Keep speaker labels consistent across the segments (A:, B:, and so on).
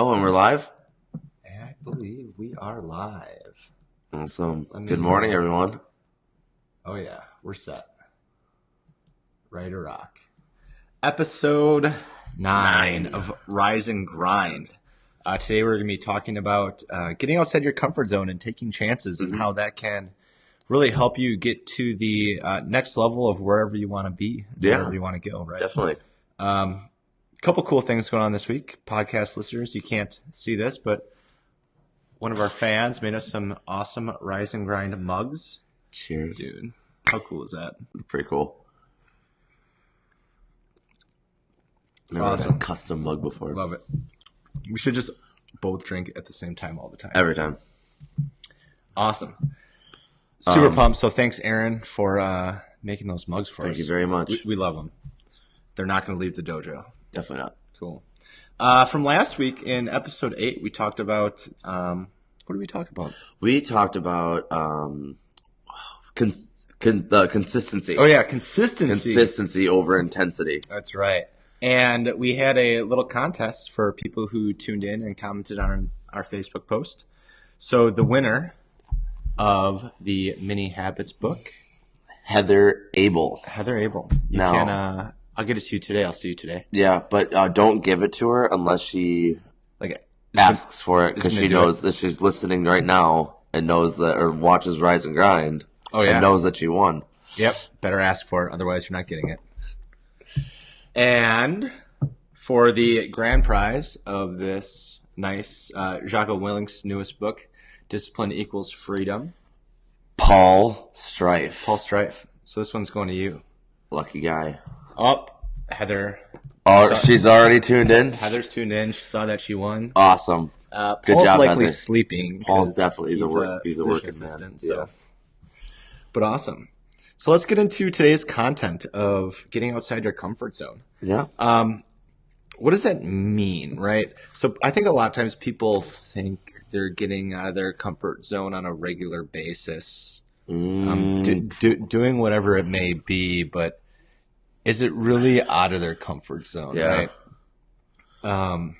A: Oh, and we're live?
B: I believe we are live.
A: Awesome. Good morning, everyone.
B: Oh, yeah. We're set. Ready to rock. Episode 9 of Rise and Grind. Today we're going to be talking about getting outside your comfort zone and taking chances and how that can really help you get to the next level of wherever you want to be, wherever you want to go, right?
A: Definitely.
B: Couple cool things going on this week. Podcast listeners, you can't see this, but one of our fans made us some awesome Rise and Grind mugs.
A: Cheers.
B: Dude, how cool is that?
A: Pretty cool. Never had a custom mug before.
B: Love it. We should just both drink at the same time all the time.
A: Every time.
B: Awesome. Super pumped. So thanks, Aaron, for making those mugs for us.
A: Thank you very much.
B: We love them. They're not going to leave the dojo.
A: Definitely not.
B: Cool. From last week in episode 8, we talked about what did we talk about?
A: We talked about the consistency.
B: Oh yeah, consistency.
A: Consistency over intensity.
B: That's right. And we had a little contest for people who tuned in and commented on our Facebook post. So the winner of the Mini Habits book,
A: Heather Abel.
B: You can. I'll get it to you today. I'll see you today.
A: Yeah, but don't give it to her unless she asks for it, because she knows that she's listening right now and knows that, or watches Rise and Grind.
B: Oh yeah,
A: and knows that she won.
B: Yep, better ask for it, otherwise you're not getting it. And for the grand prize of this nice Jocko Willink's newest book, Discipline Equals Freedom,
A: Paul Strife.
B: So this one's going to you.
A: Lucky guy.
B: Oh, Heather.
A: Oh, she's already tuned in?
B: Heather's tuned in. She saw that she won.
A: Awesome.
B: Good
A: Paul's
B: job, likely
A: Heather.
B: Sleeping.
A: Paul's definitely
B: he's
A: a working
B: assistant,
A: man.
B: So.
A: Yes.
B: But awesome. So let's get into today's content of getting outside your comfort zone.
A: Yeah.
B: What does that mean, right? So I think a lot of times people think they're getting out of their comfort zone on a regular basis, doing whatever it may be, but is it really out of their comfort zone, right?
A: I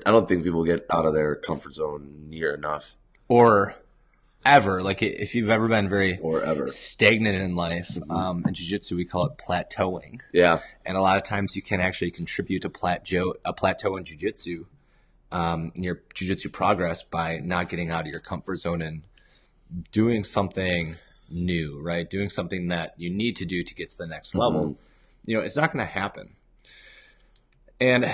A: don't think people get out of their comfort zone near enough.
B: Or ever. Like if you've ever been very stagnant in life, in jiu-jitsu we call it plateauing.
A: Yeah.
B: And a lot of times you can actually contribute to a plateau in jiu-jitsu, in your jiu-jitsu progress, by not getting out of your comfort zone and doing something new, right? Doing something that you need to do to get to the next level. It's not going to happen. And,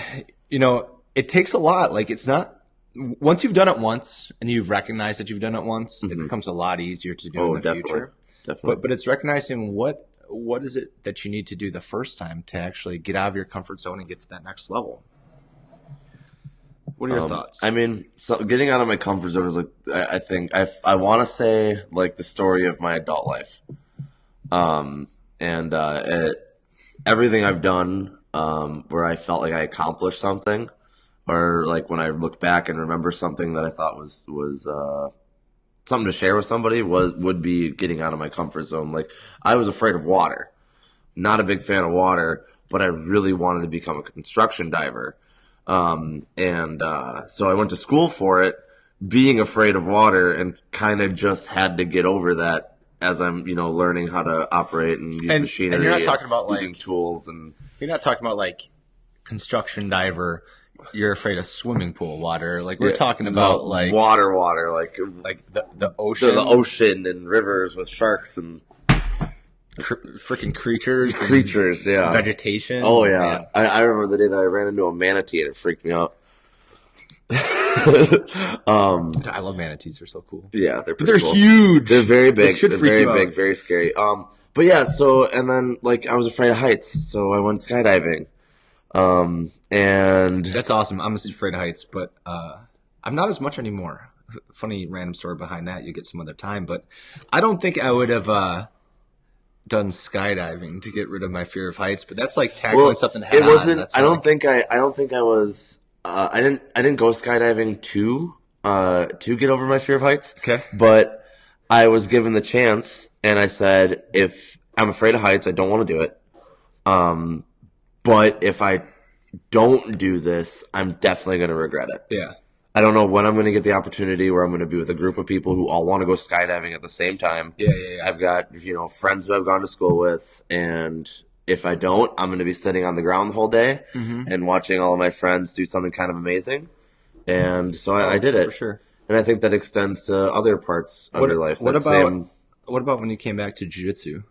B: it takes a lot. Like, it's not, once you've done it once and you've recognized that you've done it once, it becomes a lot easier to do in the future.
A: Definitely.
B: But it's recognizing what is it that you need to do the first time to actually get out of your comfort zone and get to that next level. What are your thoughts?
A: I mean, so getting out of my comfort zone is I think I want to say like the story of my adult life, everything I've done, where I felt like I accomplished something, or like when I look back and remember something that I thought was something to share with somebody, would be getting out of my comfort zone. Like, I was afraid of water, not a big fan of water, but I really wanted to become a construction diver. So I went to school for it, being afraid of water, and kind of just had to get over that as I'm, learning how to operate and use machinery. And
B: you're not talking about
A: using tools, and
B: you're not talking about like construction diver. You're afraid of swimming pool water. Like, we're talking about like
A: water, like
B: the ocean,
A: the ocean and rivers with sharks and
B: freaking creatures,
A: yeah,
B: vegetation.
A: Oh yeah, I remember the day that I ran into a manatee and it freaked me out.
B: I love manatees; they're so cool.
A: Yeah,
B: they're
A: cool.
B: Huge.
A: They're very big.
B: They're
A: very big, very scary. But yeah, so and then like I was afraid of heights, so I went skydiving. And
B: that's awesome. I'm afraid of heights, but I'm not as much anymore. Funny random story behind that. You get some other time, but I don't think I would have done skydiving to get rid of my fear of heights, but that's like tackling something head on.
A: It wasn't. I don't think I was. I didn't go skydiving to get over my fear of heights.
B: Okay,
A: but I was given the chance, and I said, if I'm afraid of heights, I don't want to do it. But if I don't do this, I'm definitely going to regret it.
B: Yeah.
A: I don't know when I'm going to get the opportunity where I'm going to be with a group of people who all want to go skydiving at the same time.
B: Yeah.
A: I've got, friends who I've gone to school with, and if I don't, I'm going to be sitting on the ground the whole day and watching all of my friends do something kind of amazing. And so I did it.
B: For sure.
A: And I think that extends to other parts of your life.
B: What about when you came back to jiu-jitsu?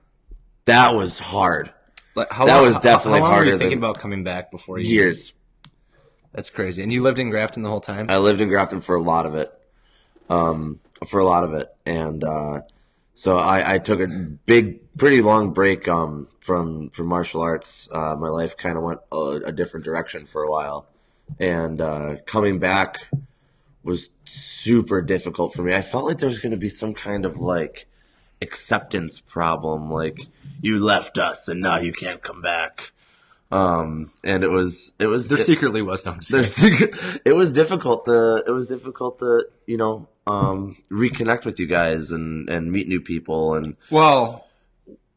A: That was hard.
B: Like,
A: How long were
B: you thinking about coming back before you?
A: Years.
B: That's crazy. And you lived in Grafton the whole time?
A: I lived in Grafton for a lot of it. And so I took a pretty long break from martial arts. My life kind of went a different direction for a while. And coming back was super difficult for me. I felt like there was going to be some kind of like acceptance problem, like you left us and now you can't come back. And it was
B: secretly was no.
A: it was difficult to reconnect with you guys and meet new people. And
B: well,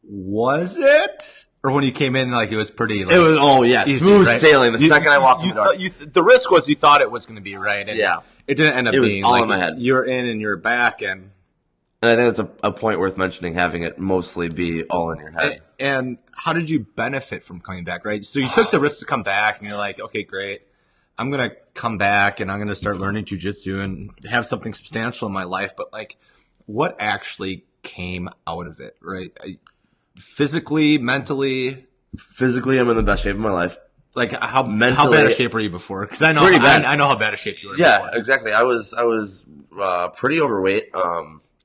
B: was it? Or when you came in, like it was pretty. Like,
A: it was
B: easy,
A: smooth
B: right?
A: sailing. The second I walked in the door,
B: the risk was you thought it was going to be right. And
A: yeah,
B: it didn't end up
A: it was
B: being.
A: all
B: like,
A: in my head.
B: You're in and you're back, and
A: I think that's a point worth mentioning. Having it mostly be all in your head.
B: And how did you benefit from coming back? Right, so you took the risk to come back, and you're like, okay, great. I'm going to come back and I'm going to start learning jiu-jitsu and have something substantial in my life. But like, what actually came out of it, right? Physically, mentally?
A: Physically, I'm in the best shape of my life.
B: Like how bad a shape were you before? Because I know I know how bad a shape you were.
A: Yeah,
B: before.
A: Exactly. I was pretty overweight.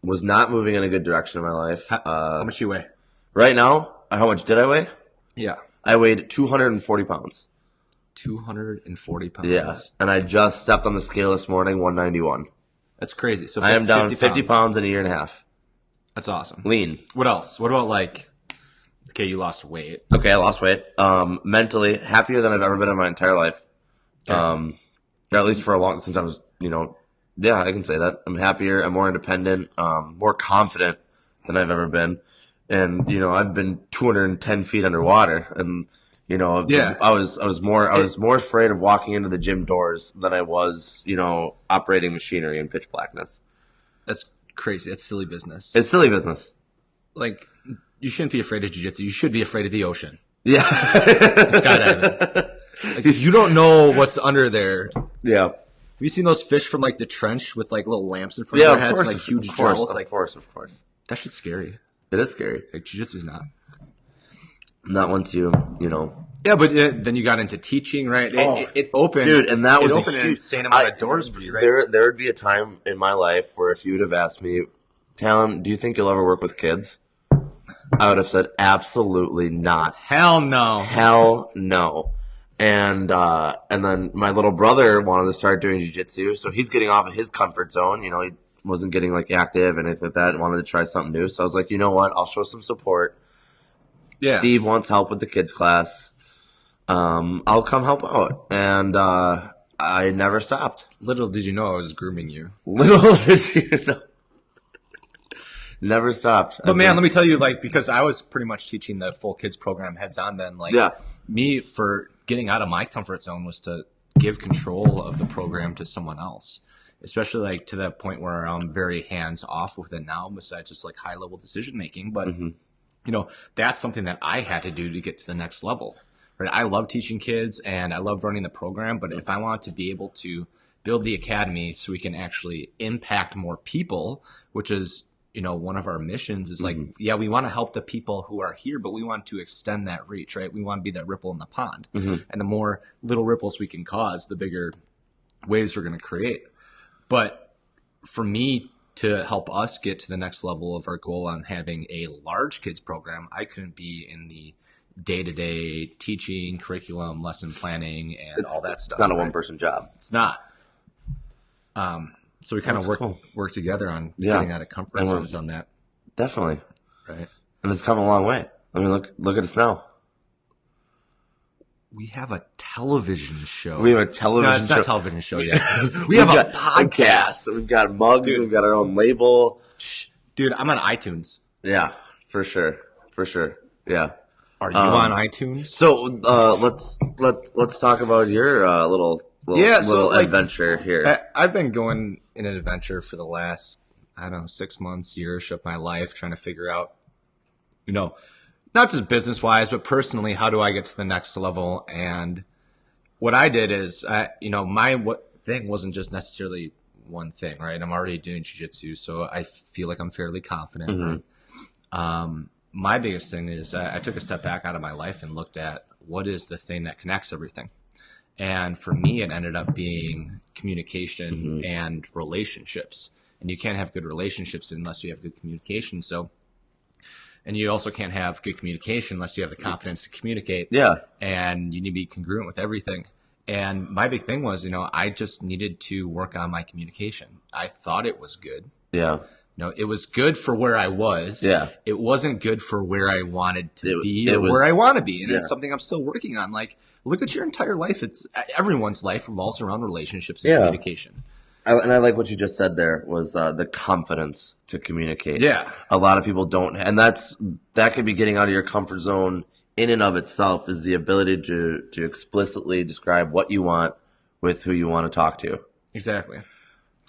A: Was not moving in a good direction in my life.
B: How much do you weigh?
A: Right now, how much did I weigh?
B: Yeah.
A: I weighed 240 pounds.
B: 240 pounds.
A: Yeah. And I just stepped on the scale this morning, 191.
B: That's crazy. So
A: I am down 50 pounds in a year and a half.
B: That's awesome.
A: Lean.
B: What else? What about like, okay, you lost weight.
A: Okay, I lost weight. Mentally, happier than I've ever been in my entire life.
B: Okay.
A: Or at least since I was, yeah, I can say that. I'm happier. I'm more independent, more confident than I've ever been. And, I've been 210 feet underwater, and,
B: yeah.
A: I was more afraid of walking into the gym doors than I was, operating machinery in pitch blackness.
B: That's crazy. That's silly business.
A: It's silly business.
B: Like, you shouldn't be afraid of jiu-jitsu. You should be afraid of the ocean.
A: Yeah.
B: Skydiving. Like, you don't know what's under there.
A: Yeah.
B: Have you seen those fish from like the trench with like little lamps in front of their heads and like huge jaws?
A: Of course.
B: That shit's scary.
A: It is scary.
B: Like jiu-jitsu's not.
A: Not once you.
B: Yeah, but then you got into teaching, right? It opened,
A: dude, and that was
B: an insane amount of doors for you, right?
A: There would be a time in my life where if you would have asked me, Talon, do you think you'll ever work with kids? I would have said absolutely not.
B: Hell no.
A: Hell no. And then my little brother wanted to start doing jiu-jitsu, so he's getting off of his comfort zone. He wasn't getting like active and anything like that, and wanted to try something new. So I was like, you know what? I'll show some support. Yeah. Steve wants help with the kids class. I'll come help out. And I never stopped.
B: Little did you know I was grooming you.
A: Little did you know. Never stopped.
B: But man, let me tell you, like, because I was pretty much teaching the full kids program heads on then, like, me for getting out of my comfort zone was to give control of the program to someone else, especially like to the point where I'm very hands off with it now, besides just like high level decision making. But, that's something that I had to do to get to the next level. Right? I love teaching kids and I love running the program, but if I want to be able to build the academy so we can actually impact more people, which is, one of our missions is like, yeah, we want to help the people who are here, but we want to extend that reach, right? We want to be that ripple in the pond. And the more little ripples we can cause, the bigger waves we're going to create. But for me to help us get to the next level of our goal on having a large kids program, I couldn't be in the day-to-day teaching, curriculum, lesson planning, and all that stuff.
A: It's not a one-person job.
B: It's not. So we kind of work together on getting out of comfort zones on that.
A: Definitely.
B: Right.
A: And it's come a long way. I mean, look at us now.
B: We have a television show.
A: We have a television show.
B: No, it's not a television show yet. we have a podcast.
A: We've got mugs. Dude. We've got our own label.
B: Dude, I'm on iTunes.
A: Yeah, for sure. Yeah.
B: Are you on iTunes?
A: So let's talk about your little adventure here.
B: I've been going in an adventure for the last, I don't know, 6 months, years of my life, trying to figure out, not just business wise, but personally, how do I get to the next level? And what I did is, my thing wasn't just necessarily one thing, right? I'm already doing jiu-jitsu, so I feel like I'm fairly confident. Mm-hmm. My biggest thing is I took a step back out of my life and looked at what is the thing that connects everything. And for me, it ended up being communication mm-hmm. and relationships. And you can't have good relationships unless you have good communication. And you also can't have good communication unless you have the confidence to communicate.
A: Yeah.
B: And you need to be congruent with everything. And my big thing was, I just needed to work on my communication. I thought it was good.
A: Yeah.
B: It was good for where I was.
A: Yeah.
B: It wasn't good for where I wanted to be or where I want to be. And it's something I'm still working on. Like, look at your entire life. Everyone's life revolves around relationships and communication.
A: And I like what you just said there was the confidence to communicate.
B: Yeah.
A: A lot of people don't. And that could be getting out of your comfort zone in and of itself, is the ability to explicitly describe what you want with who you want to talk to.
B: Exactly.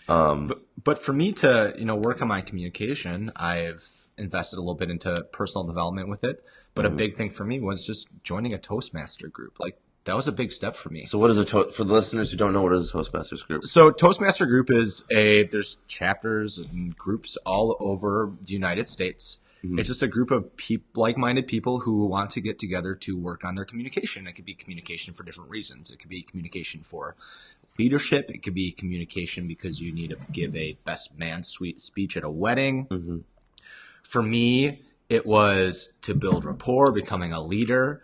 B: But for me to, work on my communication, I've invested a little bit into personal development with it. But mm-hmm. a big thing for me was just joining a Toastmaster group. Like, that was a big step for me.
A: So what is for the listeners who don't know, what is a Toastmasters group?
B: So Toastmaster group is there's chapters and groups all over the United States. Mm-hmm. It's just a group of like-minded people who want to get together to work on their communication. It could be communication for different reasons. It could be communication for leadership. It could be communication because you need to give a best man speech at a wedding. Mm-hmm. For me, it was to build rapport, becoming a leader.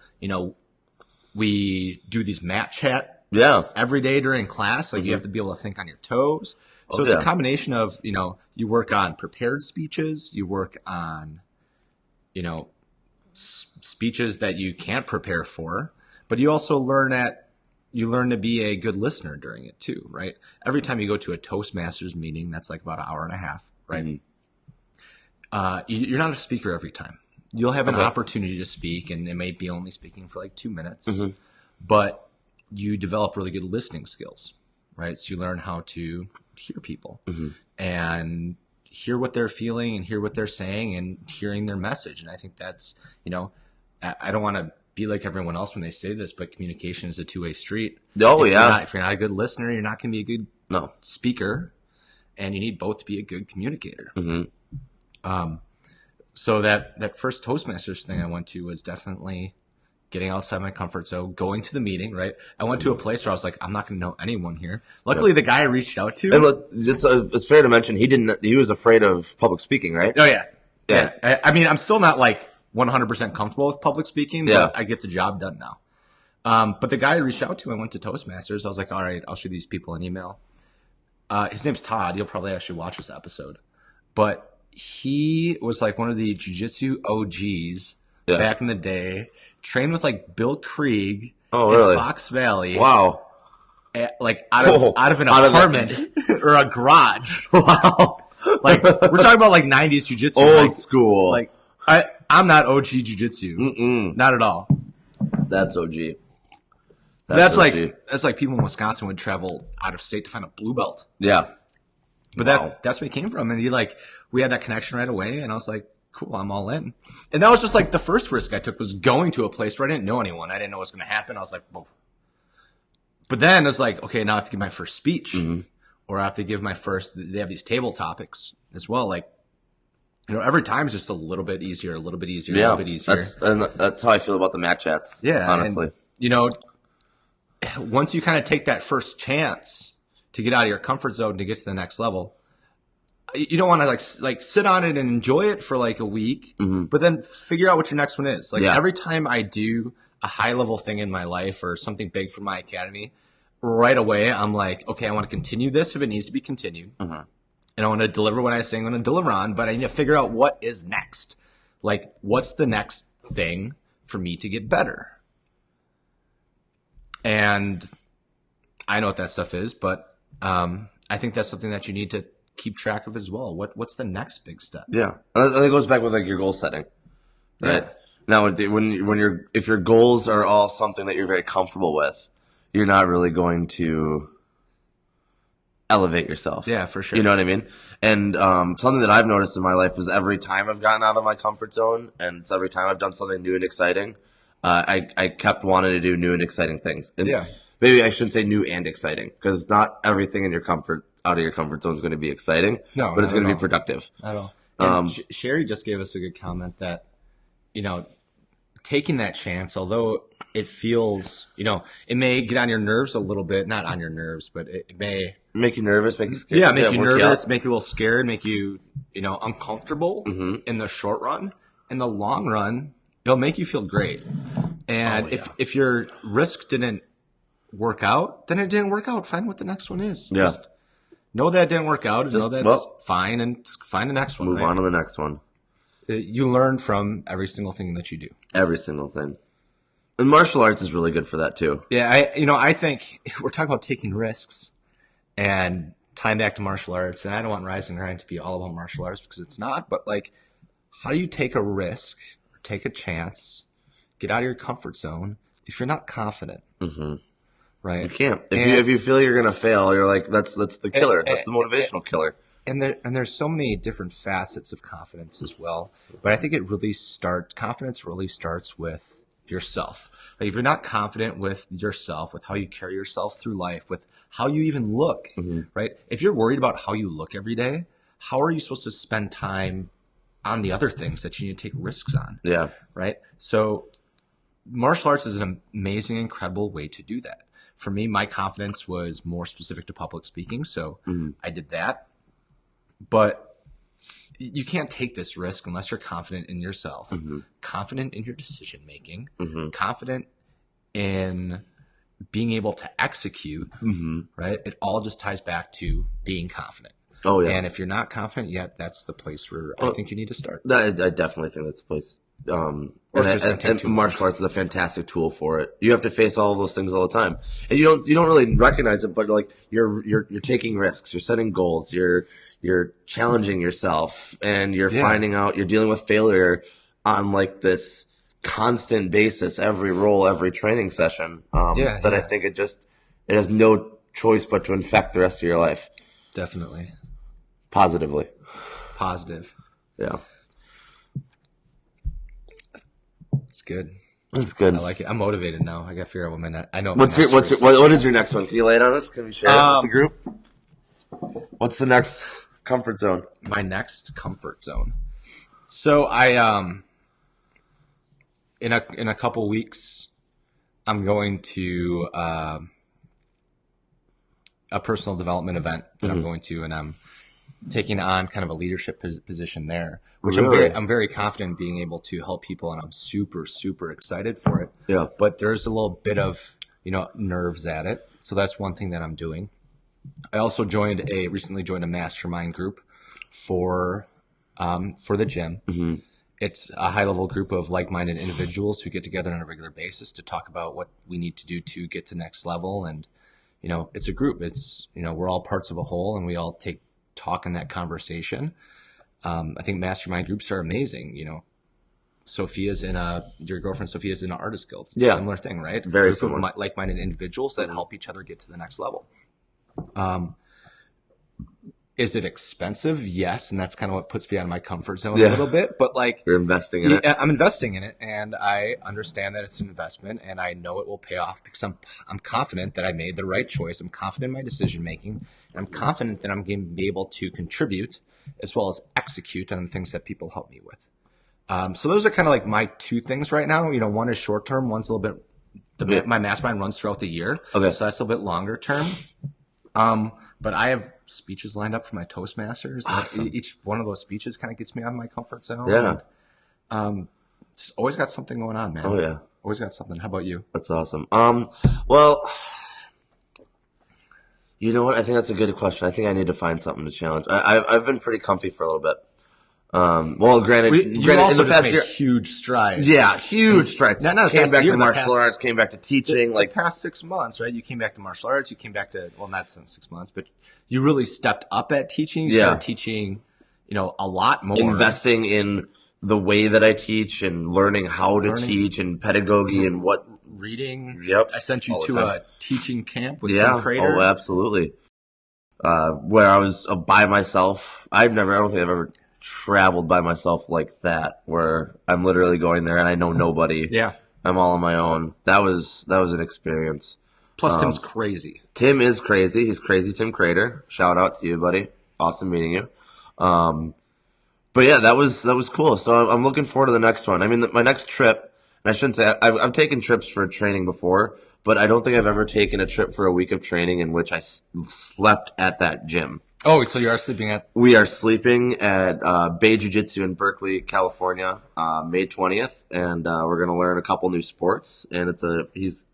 B: We do these mat chat every day during class. Like, mm-hmm. you have to be able to think on your toes. So it's a combination of, you work on prepared speeches, you work on, speeches that you can't prepare for, but you also learn to be a good listener during it too, right? Every time you go to a Toastmasters meeting, that's like about an hour and a half, right? Mm-hmm. You're not a speaker every time. You'll have an opportunity to speak, and it may be only speaking for like 2 minutes, mm-hmm. but you develop really good listening skills, right? So you learn how to hear people mm-hmm. and hear what they're feeling and hear what they're saying and hearing their message. And I think that's, I don't want to be like everyone else when they say this, but communication is a two-way street.
A: Oh,
B: if you're not a good listener, you're not going to be a good speaker, and you need both to be a good communicator. Mm-hmm. So that first Toastmasters thing I went to was definitely getting outside my comfort zone, going to the meeting, right? I went to a place where I was like, I'm not going to know anyone here. Luckily, the guy I reached out to...
A: And look, it's fair to mention, he was afraid of public speaking, right?
B: Oh, yeah. Yeah. I mean, I'm still not like 100% comfortable with public speaking, but I get the job done now. But the guy I reached out to, I went to Toastmasters. I was like, all right, I'll shoot these people an email. His name's Todd. You'll probably actually watch this episode. But he was like one of the jiu-jitsu OGs back in the day, trained with like Bill Krieg in Fox Valley.
A: Wow.
B: Out of an apartment or a garage.
A: Wow.
B: Like, we're talking about like 90s jiu-jitsu.
A: Old school.
B: Like, I'm not OG jiu-jitsu. Mm-mm. Not at all.
A: That's OG.
B: That's OG. Like people in Wisconsin would travel out of state to find a blue belt.
A: Yeah.
B: But that's where he came from. And we had that connection right away. And I was like, cool, I'm all in. And that was just like the first risk I took, was going to a place where I didn't know anyone. I didn't know what was going to happen. I was like, whoa. But then it was like, okay, now I have to give my first speech. Mm-hmm. Or I have to give they have these table topics as well. Like, every time is just a little bit easier, a little bit easier, a little bit easier.
A: That's how I feel about the mat chats.
B: Yeah.
A: Honestly.
B: And, once you kind of take that first chance to get out of your comfort zone to get to the next level, you don't want to like sit on it and enjoy it for like a week, mm-hmm. but then figure out what your next one is. Like every time I do a high level thing in my life or something big for my academy, right away I'm like, okay, I want to continue this if it needs to be continued. Mm-hmm. And I want to deliver what I say I'm going to deliver on, but I need to figure out what is next. Like, what's the next thing for me to get better? And I know what that stuff is, but I think that's something that you need to keep track of as well. What's the next big step?
A: Yeah. And that goes back with like your goal setting, right? Now, if your goals are all something that you're very comfortable with, you're not really going to elevate yourself.
B: Yeah, for sure.
A: You know what I mean? And something that I've noticed in my life is every time I've gotten out of my comfort zone, and every time I've done something new and exciting, I kept wanting to do new and exciting things. And
B: Yeah.
A: maybe I shouldn't say new and exciting, because not everything in your out of your comfort zone is going to be exciting.
B: No,
A: but it's
B: not
A: going to
B: at
A: be productive.
B: At all. And Sherry just gave us a good comment that, taking that chance, although it feels, it may get on your nerves a little bit, not on your nerves, but it may
A: make you nervous, make you scared.
B: Yeah, make you nervous, make you a little scared, make you, uncomfortable in the short run. In the long run, it'll make you feel great. And if your risk didn't work out, then it didn't work out. Find what the next one is.
A: Yeah.
B: Just know that didn't work out, and know that's fine, and find the next one.
A: Move on to the next one.
B: You learn from every single thing that you do.
A: Every single thing. And martial arts is really good for that too.
B: Yeah, I think we're talking about taking risks and tying back to martial arts, and I don't want Rise and Grind to be all about martial arts because it's not, but how do you take a risk, or take a chance, get out of your comfort zone if you're not confident? Mm-hmm. Right?
A: You can't. If you feel you're going to fail, you're like, that's the killer. That's the motivational killer.
B: And there's so many different facets of confidence as well. But I think confidence really starts with yourself. Like if you're not confident with yourself, with how you carry yourself through life, with how you even look, right? If you're worried about how you look every day, how are you supposed to spend time on the other things that you need to take risks on?
A: Yeah.
B: Right? So martial arts is an amazing, incredible way to do that. For me, my confidence was more specific to public speaking, so I did that. But you can't take this risk unless you're confident in yourself, confident in your decision making, confident in being able to execute, right? It all just ties back to being confident.
A: Oh, yeah.
B: And if you're not confident yet, that's the place where I think you need to start.
A: I definitely think that's the place. And martial arts is a fantastic tool for it. You have to face all of those things all the time, and you don't really recognize it. But you're taking risks, you're setting goals, you're challenging yourself, and you're finding out you're dealing with failure on this constant basis, every roll, every training session. I think it has no choice but to infect the rest of your life.
B: Definitely,
A: positively.
B: Positive.
A: Yeah.
B: It's good.
A: That's good.
B: I like it. I'm motivated now. I got to figure out what my next. I know.
A: What is your next one? Can you lay it on us? Can we share it with the group? What's the next comfort zone?
B: My next comfort zone. So in a couple weeks, I'm going to a personal development event that I'm going to, and I'm taking on kind of a leadership position there, which I'm very confident in being able to help people, and I'm super, super excited for it.
A: Yeah.
B: But there's a little bit of, nerves at it. So that's one thing that I'm doing. I also recently joined a mastermind group for the gym. Mm-hmm. It's a high level group of like-minded individuals who get together on a regular basis to talk about what we need to do to get to the next level. And, it's a group. It's, we're all parts of a whole, and we all take talk in that conversation. I think mastermind groups are amazing. Your girlfriend Sophia's in an artist guild. It's a similar thing, right?
A: Very similar.
B: Of like-minded individuals that help each other get to the next level. Is it expensive? Yes, and that's kind of what puts me out of my comfort zone a little bit. But
A: you're investing in it.
B: I'm investing in it, and I understand that it's an investment, and I know it will pay off because I'm confident that I made the right choice. I'm confident in my decision making, and I'm confident that I'm going to be able to contribute as well as execute on the things that people help me with. So those are kind of my two things right now. One is short term, one's a little bit. My mastermind runs throughout the year, so that's a little bit longer term. But I have speeches lined up for my Toastmasters.
A: Awesome.
B: Each one of those speeches kind of gets me out of my comfort zone.
A: Yeah.
B: And, it's always got something going on, man.
A: Oh yeah.
B: Always got something. How about you?
A: That's awesome. Well, you know what? I think that's a good question. I think I need to find something to challenge. I've been pretty comfy for a little bit. Granted,
B: you also
A: in the past
B: made
A: year,
B: huge strides.
A: Yeah, huge strides.
B: Came back to martial arts, came back to teaching. The past 6 months, right? You came back to martial arts. You came back to, not since 6 months, but you really stepped up at teaching. You started teaching, a lot more.
A: Investing in the way that I teach and learning how to teach and pedagogy and what
B: reading.
A: Yep.
B: I sent you
A: All the
B: to
A: time.
B: a teaching camp with
A: Yeah.
B: Tim Crater.
A: Oh, absolutely. Where I was by myself. I don't think I've ever traveled by myself like that, where I'm literally going there and I know nobody.
B: Yeah.
A: I'm all on my own. That was an experience.
B: Plus, Tim's crazy.
A: Tim is crazy. He's crazy Tim Crater. Shout out to you, buddy. Awesome meeting you. But yeah, that was cool. So I'm looking forward to the next one. I mean, my next trip, and I shouldn't say I've taken trips for training before, but I don't think I've ever taken a trip for a week of training in which I slept at that gym.
B: Oh, so you are sleeping at?
A: We are sleeping at Bay Jiu-Jitsu in Berkeley, California, May 20th, and we're gonna learn a couple new sports. And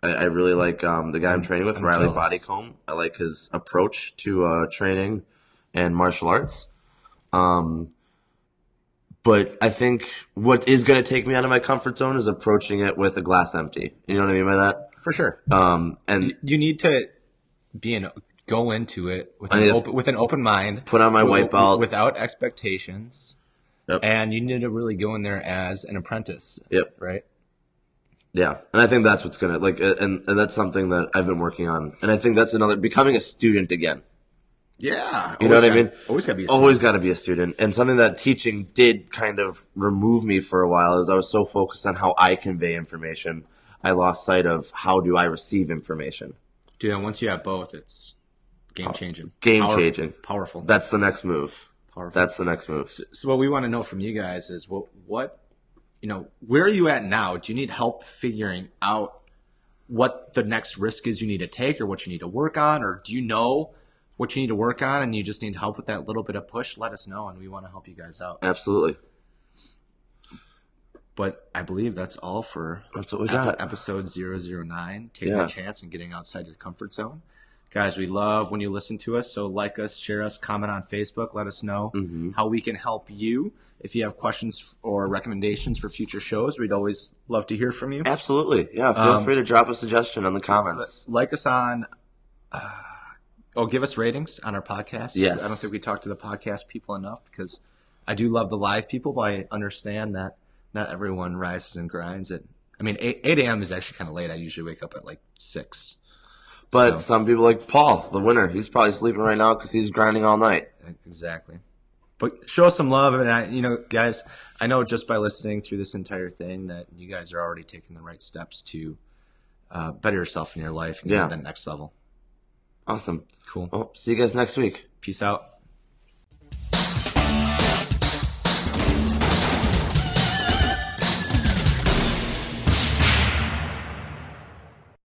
A: I really like the guy I'm training with, Riley Bodycomb. I like his approach to training and martial arts. But I think what is going to take me out of my comfort zone is approaching it with a glass empty. You know what I mean by that?
B: For sure.
A: And
B: you need to go into it with an open mind.
A: Put on my white belt.
B: Without expectations.
A: Yep.
B: And you need to really go in there as an apprentice.
A: Yep.
B: Right?
A: Yeah. And I think that's what's going to, and that's something that I've been working on. And I think that's becoming a student again.
B: Yeah.
A: You know what I mean?
B: Always got to be a student.
A: Always got to be a student. And something that teaching did kind of remove me for a while is I was so focused on how I convey information, I lost sight of how do I receive information.
B: Dude, and once you have both, it's game-changing.
A: Game-changing.
B: Powerful.
A: That's the next move.
B: Powerful.
A: That's the next move.
B: So what we want to know from you guys is what where are you at now? Do you need help figuring out what the next risk is you need to take or what you need to work on? Or do you know what you need to work on and you just need help with that little bit of push? Let us know and we want to help you guys out.
A: Absolutely.
B: But I believe that's all for
A: what we got.
B: Episode 009, taking a chance and getting outside your comfort zone. Guys, we love when you listen to us. So like us, share us, comment on Facebook. Let us know how we can help you. If you have questions or recommendations for future shows, we'd always love to hear from you.
A: Absolutely. Yeah, feel free to drop a suggestion in the comments.
B: Like us on give us ratings on our podcast.
A: Yes.
B: I don't think we talk to the podcast people enough because I do love the live people, but I understand that not everyone rises and grinds at 8 a.m. is actually kind of late. I usually wake up at like 6.
A: But some people like Paul, the winner, he's probably sleeping right now because he's grinding all night.
B: Exactly. But show us some love. And, guys, I know just by listening through this entire thing that you guys are already taking the right steps to better yourself in your life and get to that next level.
A: Awesome.
B: Cool.
A: Well, see you guys next week.
B: Peace out.